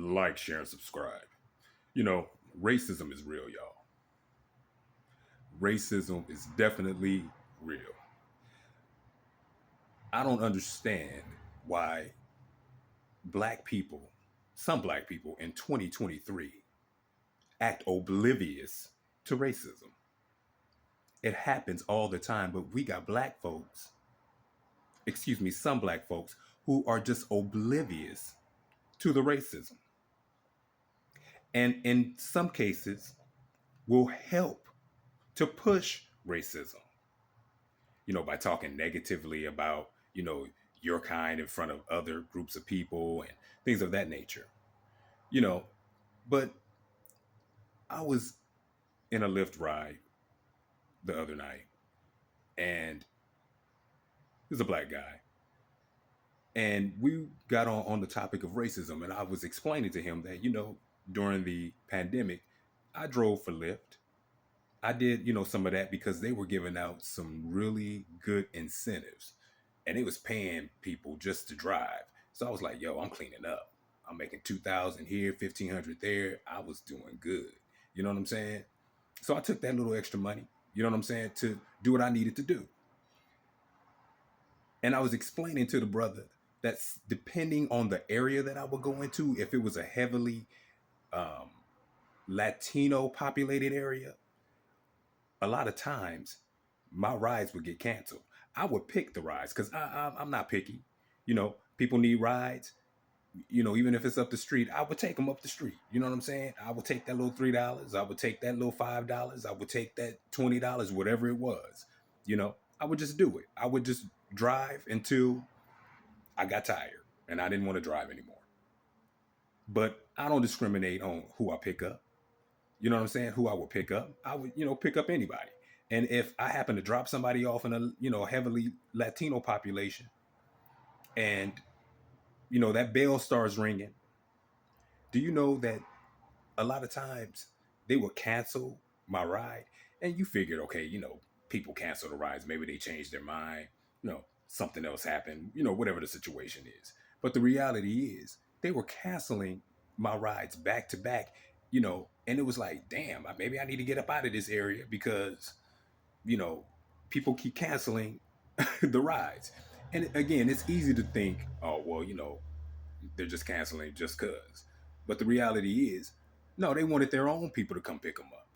like, share, and subscribe. You know, racism is real, y'all. Racism is definitely real. I don't understand why black people, some black people in 2023, act oblivious to racism. It happens all the time, but we got black folks, excuse me, some black folks who are just oblivious to the racism. And in some cases, will help to push racism, by talking negatively about, your kind in front of other groups of people and things of that nature, you know. But I was in a Lyft ride the other night, and there's a black guy, and we got on the topic of racism, and I was explaining to him that, during the pandemic, I drove for Lyft. I did, some of that because they were giving out some really good incentives, and it was paying people just to drive. So I was like, yo, I'm cleaning up. I'm making 2,000 here, 1,500 there. I was doing good. You know what I'm saying? So I took that little extra money, you know what I'm saying, to do what I needed to do. And I was explaining to the brother that's depending on the area that I would go into, if it was a heavily um, Latino populated area, a lot of times my rides would get canceled. I would pick the rides because I'm not picky. People need rides. Even if it's up the street, I would take them up the street. You know what I'm saying? I would take that little $3. I would take that little $5. I would take that $20, whatever it was. I would just do it. I would just drive until I got tired and I didn't want to drive anymore. But I don't discriminate on who I pick up. You know what I'm saying? Who I would pick up. I would, pick up anybody. And if I happen to drop somebody off in a, heavily Latino population and, that bell starts ringing, do you know that a lot of times they will cancel my ride? And you figured, okay, people cancel the rides. Maybe they changed their mind. Something else happened, whatever the situation is. But the reality is they were canceling my rides back to back, and it was like, damn, maybe I need to get up out of this area because, you know, people keep canceling the rides. And again, it's easy to think, oh, well, they're just canceling just because. But the reality is, no, they wanted their own people to come pick them up.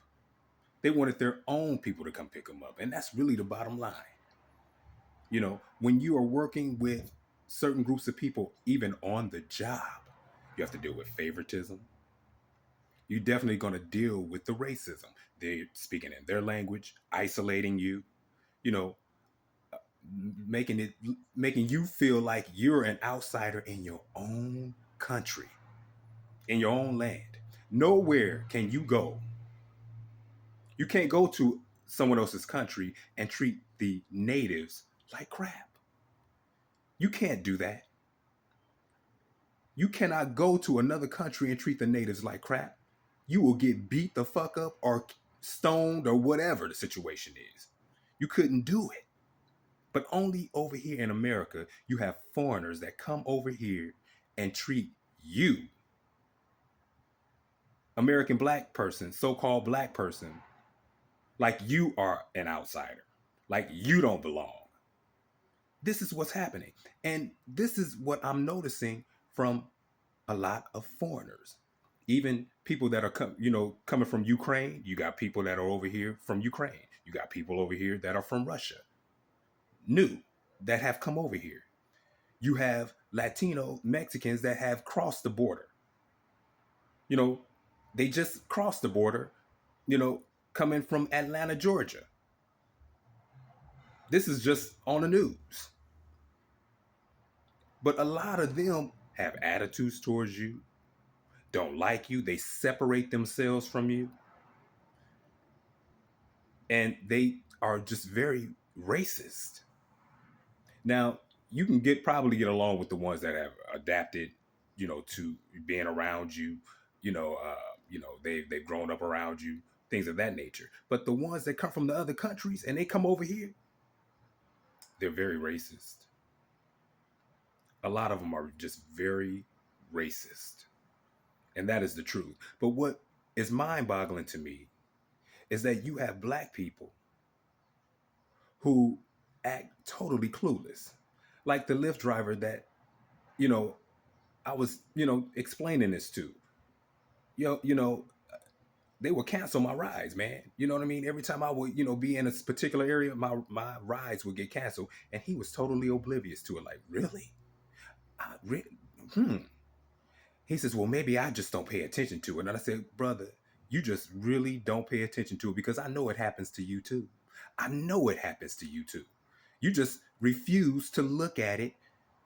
They wanted their own people to come pick them up. And that's really the bottom line. When you are working with certain groups of people, even on the job, you have to deal with favoritism. You're definitely going to deal with the racism. They're speaking in their language, isolating you, you know, making you feel like you're an outsider in your own country, in your own land. Nowhere can you go. You can't go to someone else's country and treat the natives like crap. You can't do that. You cannot go to another country and treat the natives like crap. You will get beat the fuck up or stoned or whatever the situation is. You couldn't do it. But only over here in America, you have foreigners that come over here and treat you, American black person, so-called black person, like you are an outsider, like you don't belong. This is what's happening. And this is what I'm noticing from a lot of foreigners. Even people that are coming from Ukraine. You got people that are over here from Ukraine. You got people over here that are from Russia, new, that have come over here. You have Latino Mexicans that have crossed the border. You know, they just crossed the border, coming from Atlanta, Georgia. This is just on the news. But a lot of them have attitudes towards you, don't like you, they separate themselves from you, and they are just very racist. Now, you can probably get along with the ones that have adapted, to being around you, they've grown up around you, things of that nature. But the ones that come from the other countries and they come over here, they're very racist. A lot of them are just very racist. And that is the truth. But what is mind boggling to me is that you have black people who act totally clueless. Like the Lyft driver that, you know, I was, explaining this to. You know, they would cancel my rides, man. You know what I mean? Every time I would, be in a particular area, my rides would get canceled, and he was totally oblivious to it. Like, really? I hmm. He says, well, maybe I just don't pay attention to it. And I said, brother, you just really don't pay attention to it because I know it happens to you too. I know it happens to you too. You just refuse to look at it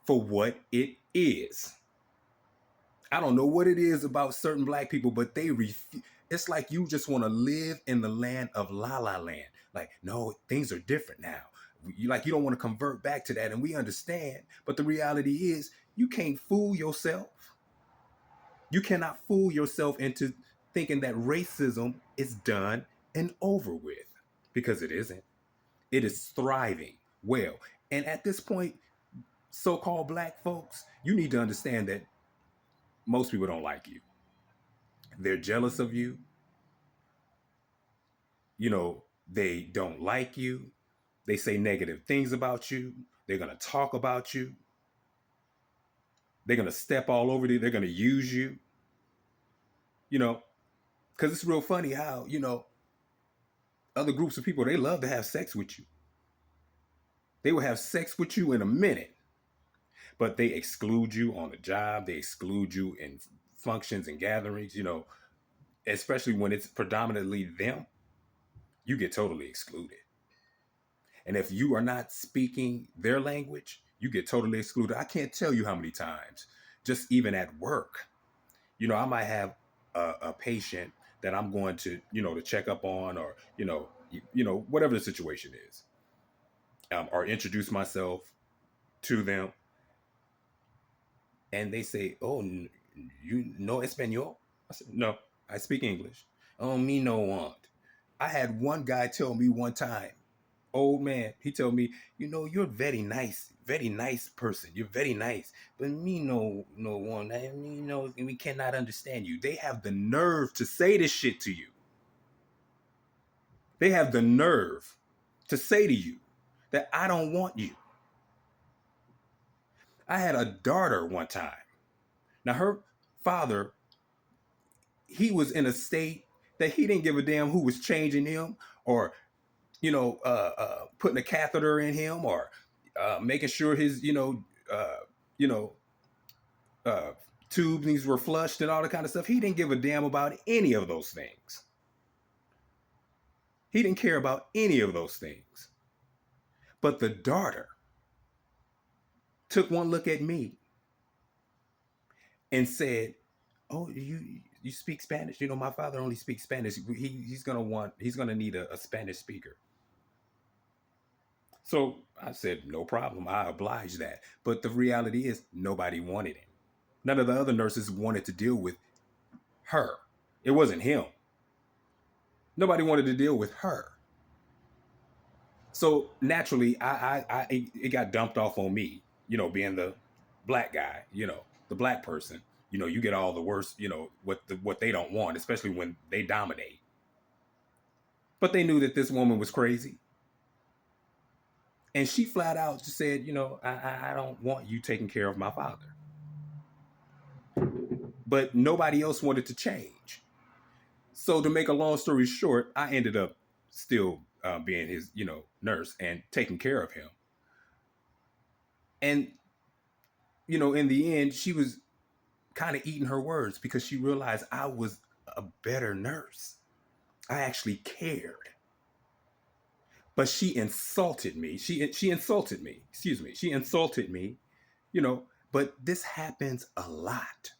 for what it is. I don't know what it is about certain black people, but they refuse. It's like you just want to live in the land of La La Land. Like, no, things are different now. You don't want to convert back to that, and we understand. But the reality is, you can't fool yourself. You cannot fool yourself into thinking that racism is done and over with, because it isn't. It is thriving well. And at this point, so-called black folks, you need to understand that most people don't like you. They're jealous of you. They don't like you. They say negative things about you. They're going to talk about you. They're going to step all over you. They're going to use you. Because it's real funny how, other groups of people, they love to have sex with you. They will have sex with you in a minute, but they exclude you on the job. They exclude you in functions and gatherings, especially when it's predominantly them. You get totally excluded. And if you are not speaking their language, you get totally excluded. I can't tell you how many times, just even at work, I might have a patient that I'm going to check up on, or, whatever the situation is, or introduce myself to them. And they say, oh, you know Espanol? I said, no, I speak English. Oh, me no want. I had one guy tell me one time, old man, he told me, you're very nice person. You're very nice. But me no want. I mean, we cannot understand you. They have the nerve to say this shit to you. They have the nerve to say to you that I don't want you. I had a daughter one time. Now her father, he was in a state that he didn't give a damn who was changing him, or putting a catheter in him, or making sure his you know uh, tubes were flushed and all that kind of stuff. He didn't give a damn about any of those things. He didn't care about any of those things. But the daughter took one look at me and said, oh, you speak Spanish? My father only speaks Spanish. He's gonna need a Spanish speaker. So I said, no problem. I oblige that. But the reality is, nobody wanted him. None of the other nurses wanted to deal with her. It wasn't him. Nobody wanted to deal with her. So naturally, it got dumped off on me, being the black guy, the black person. You get all the worst, what they don't want, especially when they dominate. But they knew that this woman was crazy. And she flat out just said, I don't want you taking care of my father. But nobody else wanted to change. So to make a long story short, I ended up still being his, nurse and taking care of him. And, in the end, she was kind of eating her words because she realized I was a better nurse. I actually cared. But she insulted me. She insulted me. Excuse me. She insulted me, but this happens a lot.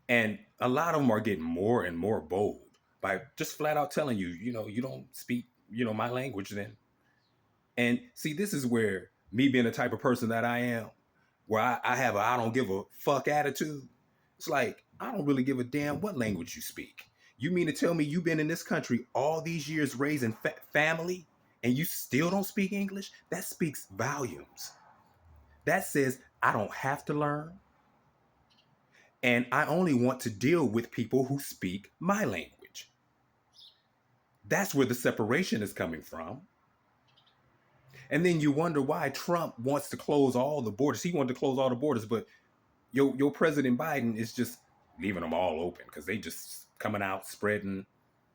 And a lot of them are getting more and more bold by just flat out telling you, you don't speak, my language then. And see, this is where me being the type of person that I am, where I have a I don't give a fuck attitude. It's like, I don't really give a damn what language you speak. You mean to tell me you've been in this country all these years raising family and you still don't speak English? That speaks volumes. That says I don't have to learn. And I only want to deal with people who speak my language. That's where the separation is coming from. And then you wonder why Trump wants to close all the borders. He wanted to close all the borders, but your President Biden is just leaving them all open because they just coming out spreading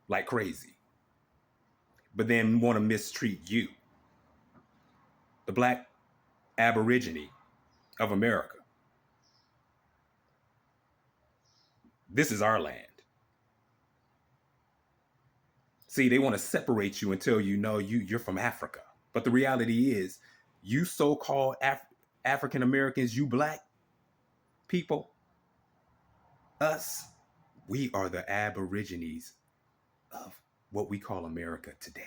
like crazy. But then want to mistreat you, the black aborigine of America. This is our land. See, they want to separate you and tell you, no, you're from Africa. But the reality is, you so-called African Americans, you black people, us, we are the aborigines of what we call America today.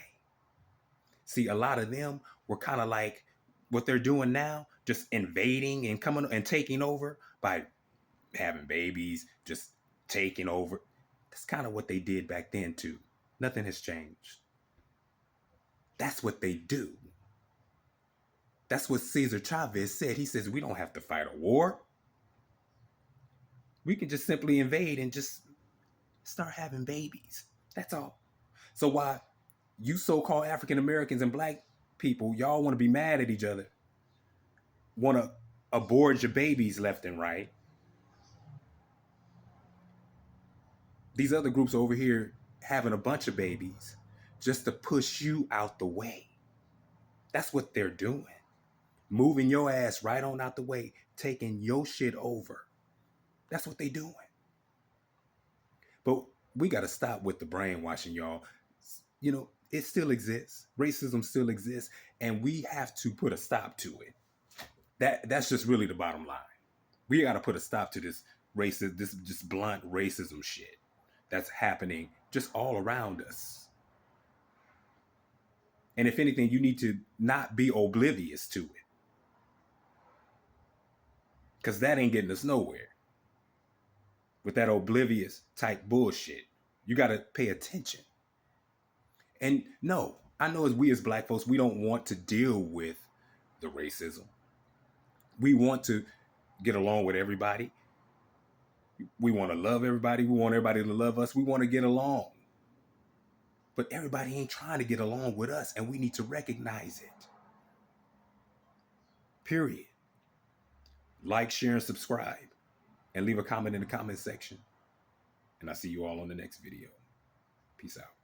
See, a lot of them were kind of like what they're doing now, just invading and coming and taking over by having babies, just taking over. That's kind of what they did back then too. Nothing has changed. That's what they do. That's what Cesar Chavez said. He says, we don't have to fight a war. We can just simply invade and just start having babies. That's all. So why you so-called African Americans and black people, y'all want to be mad at each other, want to abort your babies left and right. These other groups over here having a bunch of babies just to push you out the way. That's what they're doing. Moving your ass right on out the way, taking your shit over. That's what they doing. But we got to stop with the brainwashing, y'all. You know, it still exists. Racism still exists, and we have to put a stop to it. That's just really the bottom line. We got to put a stop to this racist, this just blunt racism shit that's happening just all around us. And if anything, you need to not be oblivious to it, because that ain't getting us nowhere. With that oblivious type bullshit, you got to pay attention. And no, I know as we as black folks, we don't want to deal with the racism. We want to get along with everybody. We want to love everybody. We want everybody to love us. We want to get along. But everybody ain't trying to get along with us, and we need to recognize it. Period. Like, share, and subscribe. And leave a comment in the comment section. And I'll see you all on the next video. Peace out.